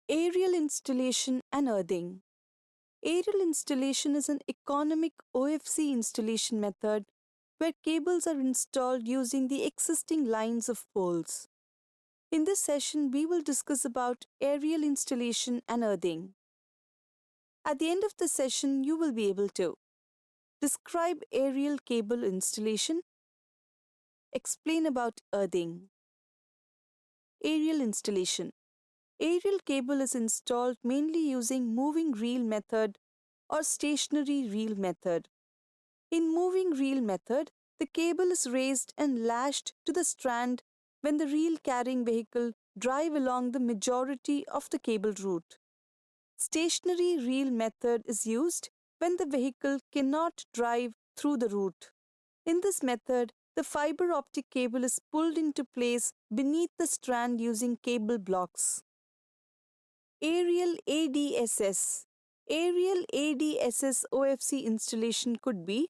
Aerial installation and earthing. Aerial installation is an economic OFC installation method where cables are installed using the existing lines of poles. In this session, we will discuss about aerial installation and earthing. At the end of the session, you will be able to describe aerial cable installation, explain about earthing. Aerial installation. Aerial cable is installed mainly using moving reel method or stationary reel method. In moving reel method, the cable is raised and lashed to the strand when the reel carrying vehicle drive along the majority of the cable route. Stationary reel method is used when the vehicle cannot drive through the route. In this method, the fiber optic cable is pulled into place beneath the strand using cable blocks. Aerial ADSS. Aerial ADSS OFC installation could be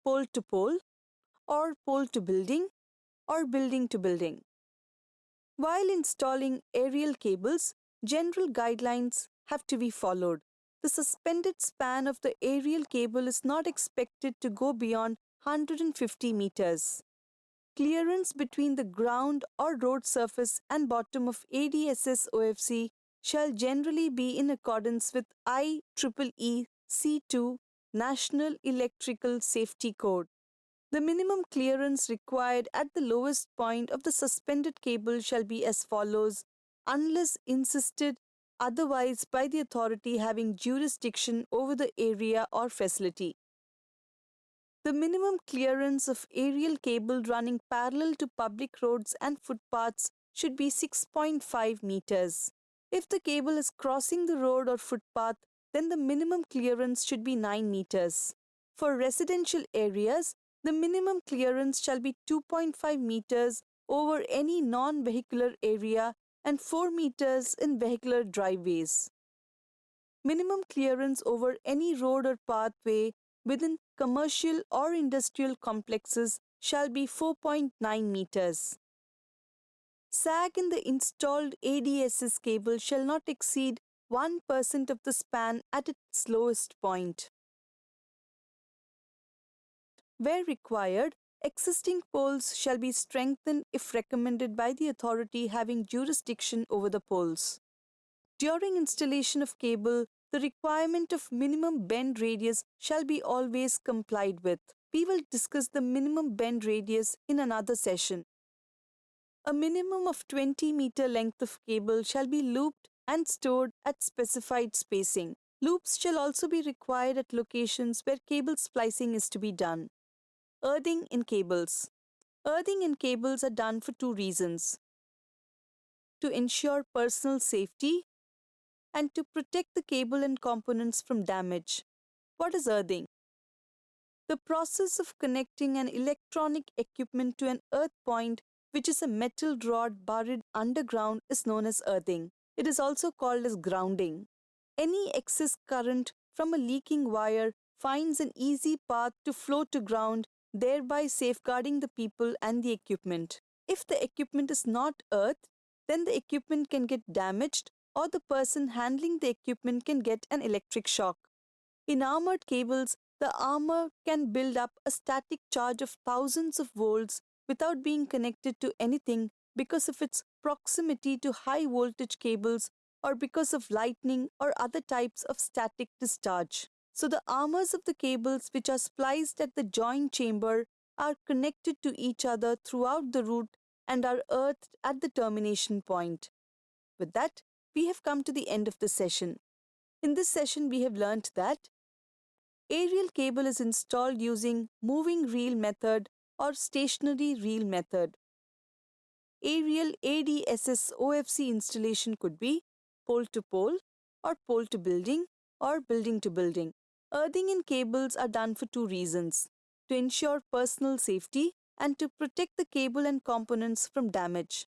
pole to pole, or pole to building, or building to building. While installing aerial cables, general guidelines have to be followed. The suspended span of the aerial cable is not expected to go beyond 150 meters. Clearance between the ground or road surface and bottom of ADSS OFC shall generally be in accordance with IEEE C2 National Electrical Safety Code. The minimum clearance required at the lowest point of the suspended cable shall be as follows, unless insisted otherwise by the authority having jurisdiction over the area or facility. The minimum clearance of aerial cable running parallel to public roads and footpaths should be 6.5 meters. If the cable is crossing the road or footpath, then the minimum clearance should be 9 meters. For residential areas, the minimum clearance shall be 2.5 meters over any non-vehicular area and 4 meters in vehicular driveways. Minimum clearance over any road or pathway within commercial or industrial complexes shall be 4.9 meters. Sag in the installed ADSS cable shall not exceed 1% of the span at its lowest point. Where required, existing poles shall be strengthened if recommended by the authority having jurisdiction over the poles. During installation of cable, the requirement of minimum bend radius shall be always complied with. We will discuss the minimum bend radius in another session. A minimum of 20-meter length of cable shall be looped and stored at specified spacing. Loops shall also be required at locations where cable splicing is to be done. Earthing in cables. Earthing in cables are done for two reasons: to ensure personal safety and to protect the cable and components from damage. What is earthing? The process of connecting an electronic equipment to an earth point, which is a metal rod buried underground, is known as earthing. It is also called as grounding. Any excess current from a leaking wire finds an easy path to flow to ground, thereby safeguarding the people and the equipment. If the equipment is not earthed, then the equipment can get damaged or the person handling the equipment can get an electric shock. In armored cables, the armor can build up a static charge of thousands of volts without being connected to anything because of its proximity to high voltage cables or because of lightning or other types of static discharge. So the armors of the cables which are spliced at the joint chamber are connected to each other throughout the route and are earthed at the termination point. With that, we have come to the end of the session. In this session, we have learnt that aerial cable is installed using moving reel method or stationary reel method. Aerial ADSS OFC installation could be pole to pole or pole to building or building to building. Earthing in cables are done for two reasons: to ensure personal safety and to protect the cable and components from damage.